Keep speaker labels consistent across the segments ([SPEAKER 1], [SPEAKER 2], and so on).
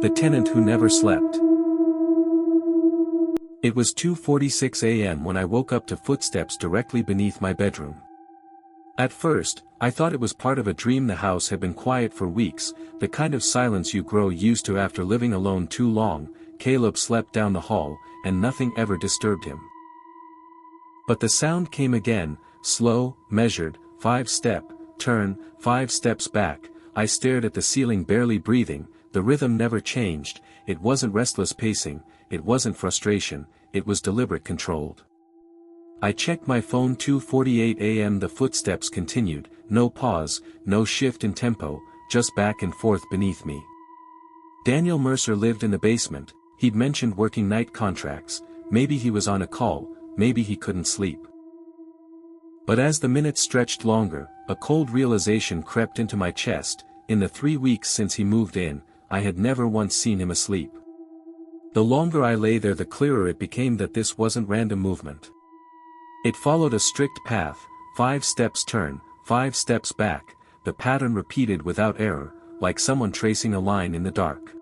[SPEAKER 1] The tenant who never slept. It was 2:46 a.m. when I woke up to footsteps directly beneath my bedroom. At first, I thought it was part of a dream. The house had been quiet for weeks, the kind of silence you grow used to after living alone too long. Caleb slept down the hall, and nothing ever disturbed him. But the sound came again, slow, measured, 5-step, turn, 5 steps back. I stared at the ceiling, barely breathing. The rhythm never changed. It wasn't restless pacing, it wasn't frustration, it was deliberate, controlled. I checked my phone. 2:48 a.m. The footsteps continued, no pause, no shift in tempo, just back and forth beneath me. Daniel Mercer lived in the basement. He'd mentioned working night contracts. Maybe he was on a call, maybe he couldn't sleep. But as the minutes stretched longer, a cold realization crept into my chest. In the 3 weeks since he moved in, I had never once seen him asleep. The longer I lay there, the clearer it became that this wasn't random movement. It followed a strict path, 5 steps turn, 5 steps back, the pattern repeated without error, like someone tracing a line in the dark.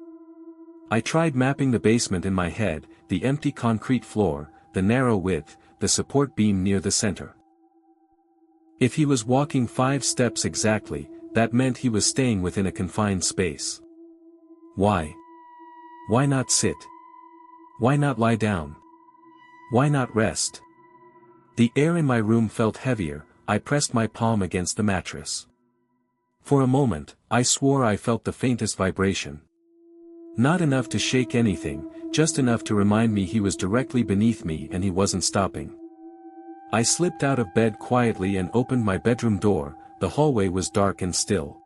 [SPEAKER 1] I tried mapping the basement in my head, the empty concrete floor, the narrow width, the support beam near the center. If he was walking 5 steps exactly, that meant he was staying within a confined space. Why? Why not sit? Why not lie down? Why not rest? The air in my room felt heavier. I pressed my palm against the mattress. For a moment, I swore I felt the faintest vibration. Not enough to shake anything, just enough to remind me he was directly beneath me and he wasn't stopping. I slipped out of bed quietly and opened my bedroom door. The hallway was dark and still.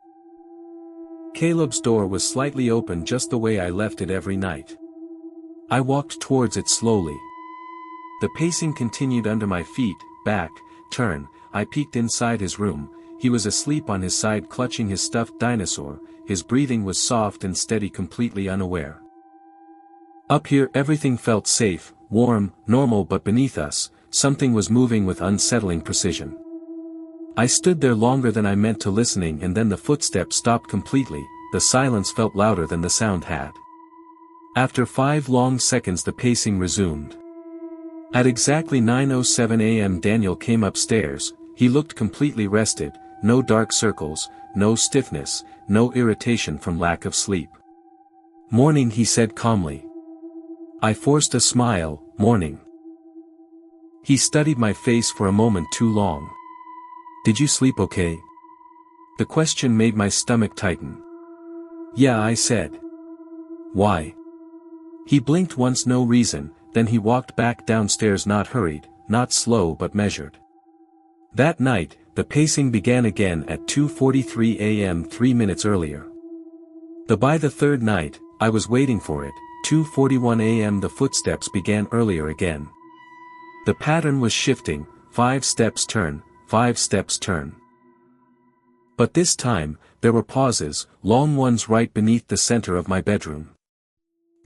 [SPEAKER 1] Caleb's door was slightly open, just the way I left it every night. I walked towards it slowly. The pacing continued under my feet, back, turn. I peeked inside his room. He was asleep on his side, clutching his stuffed dinosaur. His breathing was soft and steady, completely unaware. Up here everything felt safe, warm, normal, but beneath us, something was moving with unsettling precision. I stood there longer than I meant to, listening, and then the footsteps stopped completely. The silence felt louder than the sound had. After 5 long seconds the pacing resumed. At exactly 9:07 a.m. Daniel came upstairs. He looked completely rested, no dark circles, no stiffness, no irritation from lack of sleep. "Morning," he said calmly. I forced a smile. "Morning." He studied my face for a moment too long. "Did you sleep okay?" The question made my stomach tighten. "Yeah," I said. "Why?" He blinked once, no reason, then he walked back downstairs, not hurried, not slow, but measured. That night, the pacing began again at 2:43 a.m. 3 minutes earlier. By the third night, I was waiting for it. 2:41 a.m. the footsteps began earlier again. The pattern was shifting, 5 steps turn, 5 steps turn. But this time, there were pauses, long ones right beneath the center of my bedroom.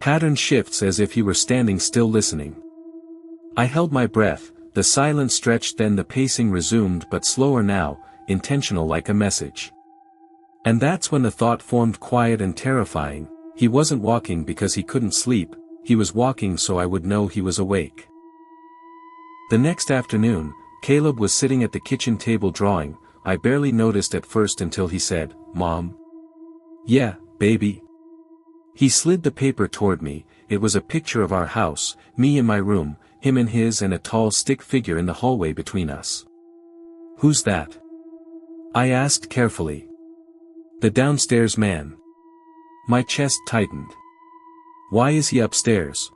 [SPEAKER 1] Pattern shifts as if he were standing still listening. I held my breath. The silence stretched, then the pacing resumed, but slower now, intentional, like a message. And that's when the thought formed, quiet and terrifying. He wasn't walking because he couldn't sleep, he was walking so I would know he was awake. The next afternoon, Caleb was sitting at the kitchen table drawing. I barely noticed at first until he said, "Mom?" "Yeah, baby." He slid the paper toward me. It was a picture of our house, me in my room, him in his, and a tall stick figure in the hallway between us. "Who's that?" I asked carefully. "The downstairs man." My chest tightened. "Why is he upstairs?"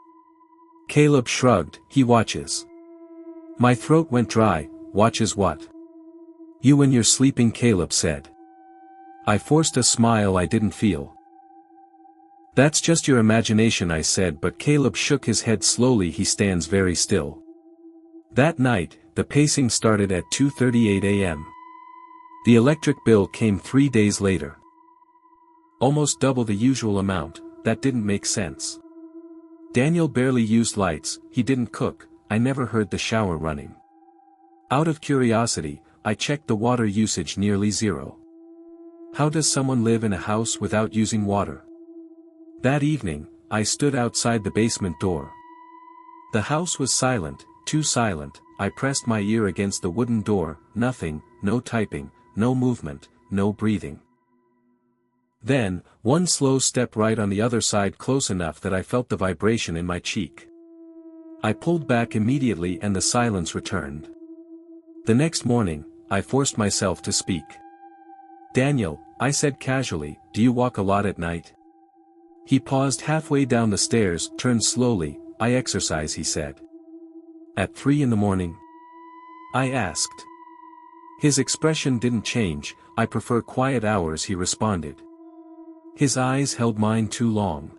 [SPEAKER 1] Caleb shrugged. "He watches." My throat went dry. "Watches what?" "You when you're sleeping," Caleb said. I forced a smile I didn't feel. "That's just your imagination," I said, but Caleb shook his head slowly. "He stands very still." That night, the pacing started at 2:38 a.m. The electric bill came 3 days later. Almost double the usual amount. That didn't make sense. Daniel barely used lights, he didn't cook, I never heard the shower running. Out of curiosity, I checked the water usage, nearly zero. How does someone live in a house without using water? That evening, I stood outside the basement door. The house was silent, too silent. I pressed my ear against the wooden door, nothing, no typing, no movement, no breathing. Then, one slow step right on the other side, close enough that I felt the vibration in my cheek. I pulled back immediately and the silence returned. The next morning, I forced myself to speak. "Daniel," I said casually, "do you walk a lot at night?" He paused halfway down the stairs, turned slowly. "I exercise," he said. "At 3 in the morning?" I asked. His expression didn't change. "I prefer quiet hours," he responded. His eyes held mine too long.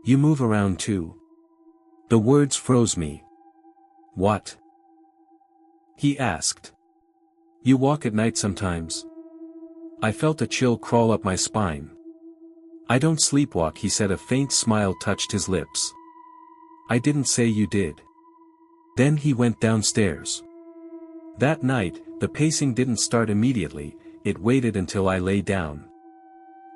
[SPEAKER 1] "You move around too?" The words froze me. "What?" he asked. "You walk at night sometimes?" I felt a chill crawl up my spine. "I don't sleepwalk," he said. A faint smile touched his lips. "I didn't say you did." Then he went downstairs. That night, the pacing didn't start immediately, it waited until I lay down.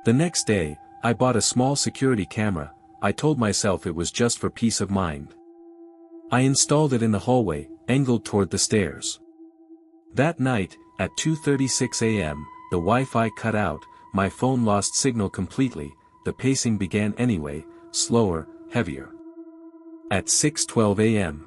[SPEAKER 1] The next day, I bought a small security camera. I told myself it was just for peace of mind. I installed it in the hallway, angled toward the stairs. That night, at 2:36 a.m., the Wi-Fi cut out, my phone lost signal completely. The pacing began anyway, slower, heavier. At 6:12 a.m.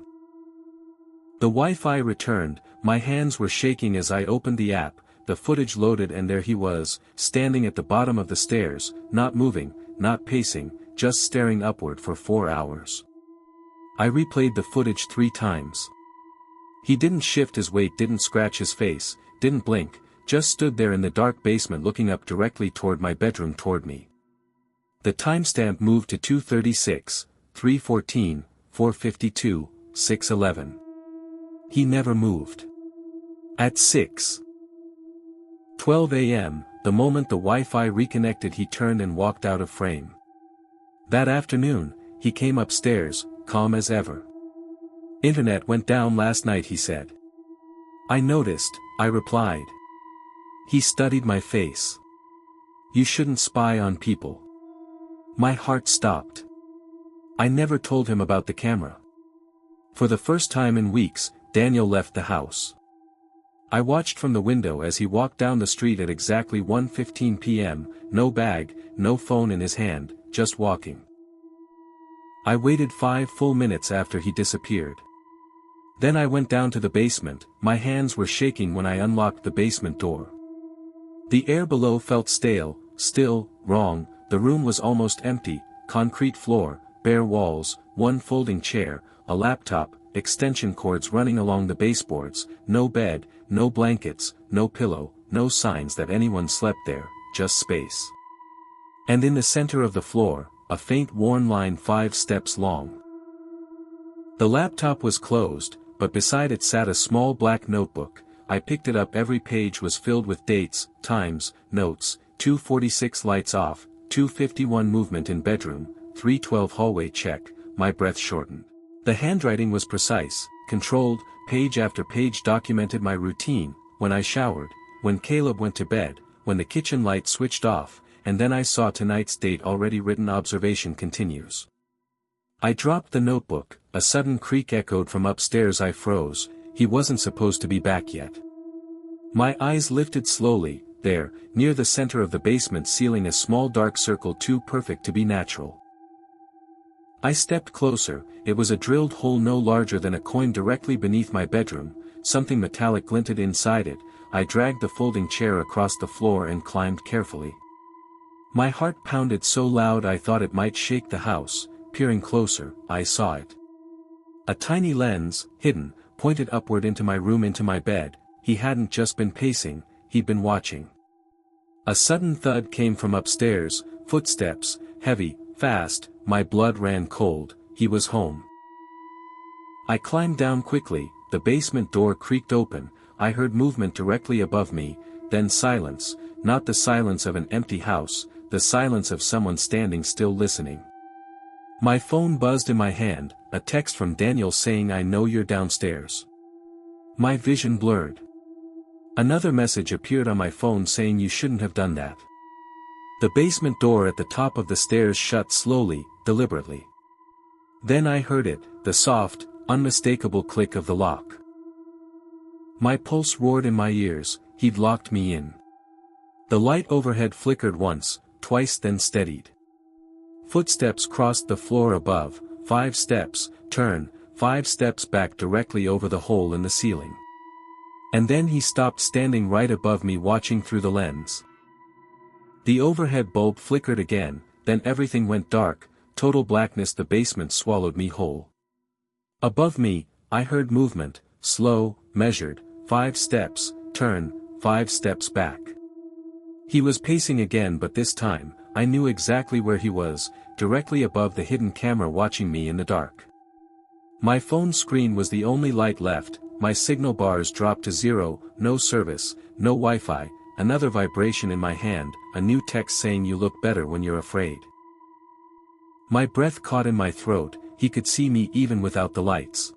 [SPEAKER 1] the Wi-Fi returned. My hands were shaking as I opened the app. The footage loaded and there he was, standing at the bottom of the stairs, not moving, not pacing, just staring upward for 4 hours. I replayed the footage 3 times. He didn't shift his weight, didn't scratch his face, didn't blink, just stood there in the dark basement looking up directly toward my bedroom, toward me. The timestamp moved to 2:36, 3:14, 4:52, 6:11. He never moved. At 6:12 a.m., the moment the Wi-Fi reconnected, he turned and walked out of frame. That afternoon, he came upstairs, calm as ever. "Internet went down last night," he said. "I noticed," I replied. He studied my face. "You shouldn't spy on people." My heart stopped. I never told him about the camera. For the first time in weeks, Daniel left the house. I watched from the window as he walked down the street at exactly 1:15 p.m., no bag, no phone in his hand, just walking. I waited 5 full minutes after he disappeared. Then I went down to the basement. My hands were shaking when I unlocked the basement door. The air below felt stale, still, wrong. The room was almost empty, concrete floor, bare walls, one folding chair, a laptop, extension cords running along the baseboards, no bed, no blankets, no pillow, no signs that anyone slept there, just space. And in the center of the floor, a faint worn line 5 steps long. The laptop was closed, but beside it sat a small black notebook. I picked it up. Every page was filled with dates, times, notes. 2:46 lights off, 2:51 movement in bedroom, 3:12 hallway check. My breath shortened. The handwriting was precise, controlled. Page after page documented my routine: when I showered, when Caleb went to bed, when the kitchen light switched off, and then I saw tonight's date already written. Observation continues. I dropped the notebook. A sudden creak echoed from upstairs. I froze. He wasn't supposed to be back yet. My eyes lifted slowly. There, near the center of the basement ceiling, a small dark circle too perfect to be natural. I stepped closer. It was a drilled hole no larger than a coin directly beneath my bedroom. Something metallic glinted inside it. I dragged the folding chair across the floor and climbed carefully. My heart pounded so loud I thought it might shake the house. Peering closer, I saw it. A tiny lens, hidden, pointed upward into my room, into my bed. He hadn't just been pacing, he'd been watching. A sudden thud came from upstairs, footsteps, heavy, fast. My blood ran cold. He was home. I climbed down quickly. The basement door creaked open. I heard movement directly above me, then silence, not the silence of an empty house, the silence of someone standing still listening. My phone buzzed in my hand, a text from Daniel saying, "I know you're downstairs." My vision blurred. Another message appeared on my phone saying, "You shouldn't have done that." The basement door at the top of the stairs shut slowly, deliberately. Then I heard it, the soft, unmistakable click of the lock. My pulse roared in my ears, he'd locked me in. The light overhead flickered once, twice, then steadied. Footsteps crossed the floor above, 5 steps, turn, 5 steps back directly over the hole in the ceiling. And then he stopped, standing right above me, watching through the lens. The overhead bulb flickered again, then everything went dark, total blackness. The basement swallowed me whole. Above me, I heard movement, slow, measured, 5 steps, turn, 5 steps back. He was pacing again, but this time, I knew exactly where he was, directly above the hidden camera, watching me in the dark. My phone screen was the only light left, my signal bars dropped to 0, no service, no Wi-Fi, another vibration in my hand, a new text saying you look better when you're afraid. My breath caught in my throat, he could see me even without the lights.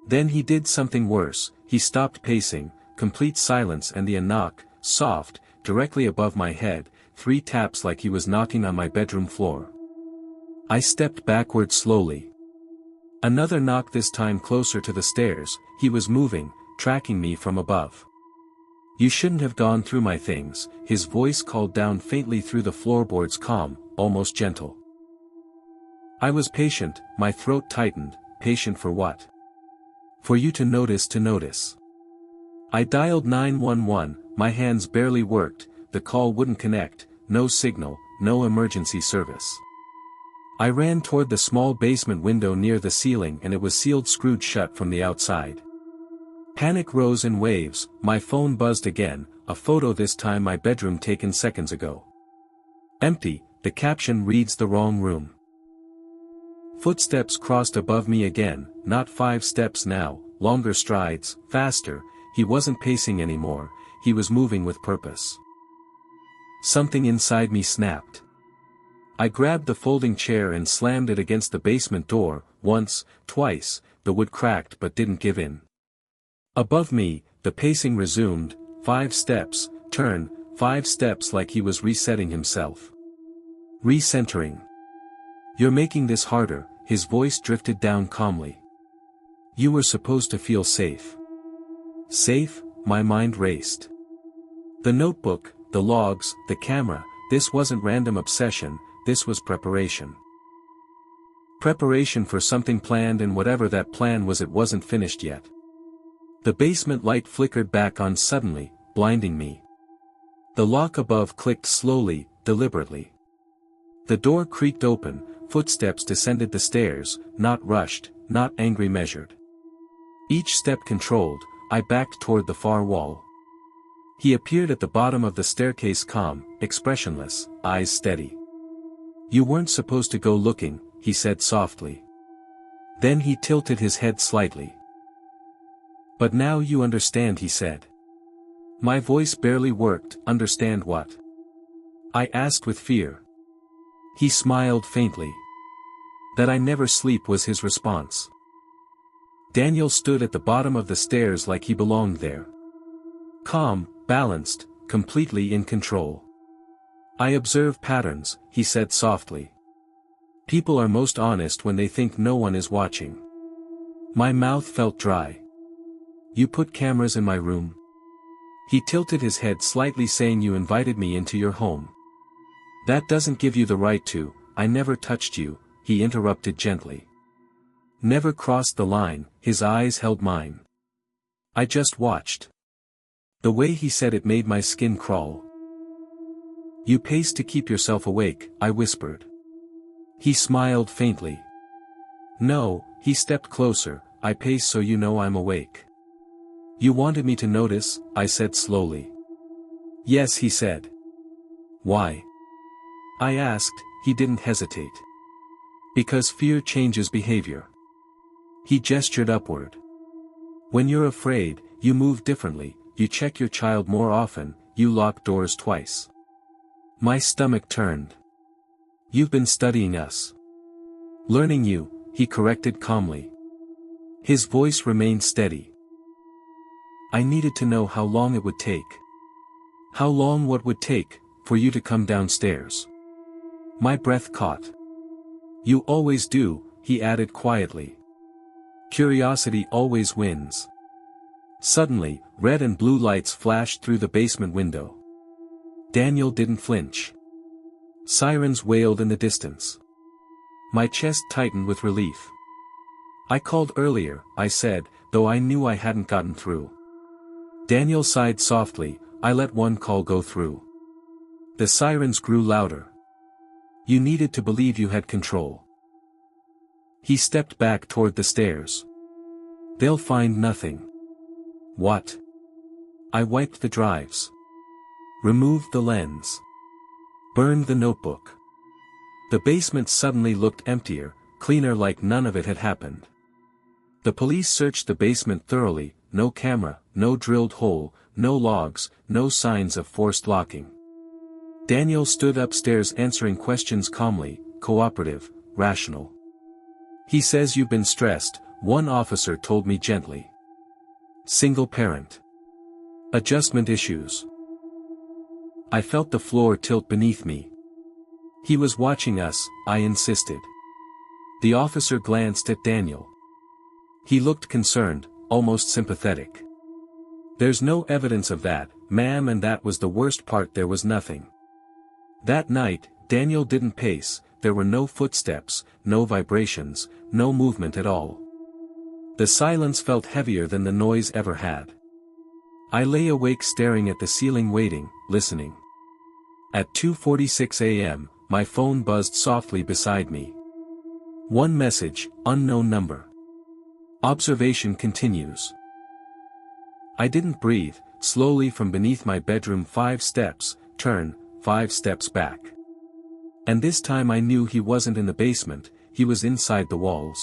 [SPEAKER 1] Then he did something worse, he stopped pacing, complete silence, and a knock, soft, directly above my head, 3 taps like he was knocking on my bedroom floor. I stepped backward slowly. Another knock, this time closer to the stairs. He was moving, tracking me from above. You shouldn't have gone through my things, his voice called down faintly through the floorboards, calm, almost gentle. I was patient, my throat tightened. Patient for what? For you to notice. I dialed 911, my hands barely worked, the call wouldn't connect, no signal, no emergency service. I ran toward the small basement window near the ceiling, and it was sealed, screwed shut from the outside. Panic rose in waves, my phone buzzed again, a photo, this time my bedroom taken seconds ago. Empty, the caption reads the wrong room. Footsteps crossed above me again, not 5 steps now, longer strides, faster. He wasn't pacing anymore, he was moving with purpose. Something inside me snapped. I grabbed the folding chair and slammed it against the basement door, once, twice, the wood cracked but didn't give in. Above me, the pacing resumed, 5 steps, turn, 5 steps, like he was resetting himself. Recentering. You're making this harder, his voice drifted down calmly. You were supposed to feel safe. Safe? My mind raced. The notebook, the logs, the camera, this wasn't random obsession, this was preparation. Preparation for something planned, and whatever that plan was, it wasn't finished yet. The basement light flickered back on suddenly, blinding me. The lock above clicked slowly, deliberately. The door creaked open, footsteps descended the stairs, not rushed, not angry, measured. Each step controlled. I backed toward the far wall. He appeared at the bottom of the staircase, calm, expressionless, eyes steady. You weren't supposed to go looking, he said softly. Then he tilted his head slightly. But now you understand, he said. My voice barely worked. Understand what? I asked with fear. He smiled faintly. That I never sleep, was his response. Daniel stood at the bottom of the stairs like he belonged there. Calm, balanced, completely in control. I observe patterns, he said softly. People are most honest when they think no one is watching. My mouth felt dry. You put cameras in my room? He tilted his head slightly, saying you invited me into your home. That doesn't give you the right to. I never touched you, he interrupted gently. Never crossed the line. His eyes held mine. I just watched. The way he said it made my skin crawl. You pace to keep yourself awake, I whispered. He smiled faintly. No, he stepped closer. I pace so you know I'm awake. You wanted me to notice, I said slowly. Yes, he said. Why? I asked. He didn't hesitate. Because fear changes behavior. He gestured upward. When you're afraid, you move differently, you check your child more often, you lock doors twice. My stomach turned. You've been studying us. Learning you, he corrected calmly. His voice remained steady. I needed to know how long it would take. How long what would take, for you to come downstairs. My breath caught. You always do, he added quietly. Curiosity always wins. Suddenly, red and blue lights flashed through the basement window. Daniel didn't flinch. Sirens wailed in the distance. My chest tightened with relief. I called earlier, I said, though I knew I hadn't gotten through. Daniel sighed softly. I let one call go through. The sirens grew louder. You needed to believe you had control. He stepped back toward the stairs. They'll find nothing. What? I wiped the drives. Removed the lens. Burned the notebook. The basement suddenly looked emptier, cleaner, like none of it had happened. The police searched the basement thoroughly, no camera, no drilled hole, no logs, no signs of forced locking. Daniel stood upstairs answering questions calmly, cooperative, rational. He says you've been stressed, one officer told me gently. Single parent. Adjustment issues. I felt the floor tilt beneath me. He was watching us, I insisted. The officer glanced at Daniel. He looked concerned, almost sympathetic. There's no evidence of that, ma'am, and that was the worst part. There was nothing. That night, Daniel didn't pace, there were no footsteps, no vibrations, no movement at all. The silence felt heavier than the noise ever had. I lay awake staring at the ceiling, waiting, listening. At 2:46 a.m., my phone buzzed softly beside me. One message, unknown number. Observation continues. I didn't breathe. Slowly from beneath my bedroom, 5 steps, turn, 5 steps back. And this time I knew he wasn't in the basement, he was inside the walls.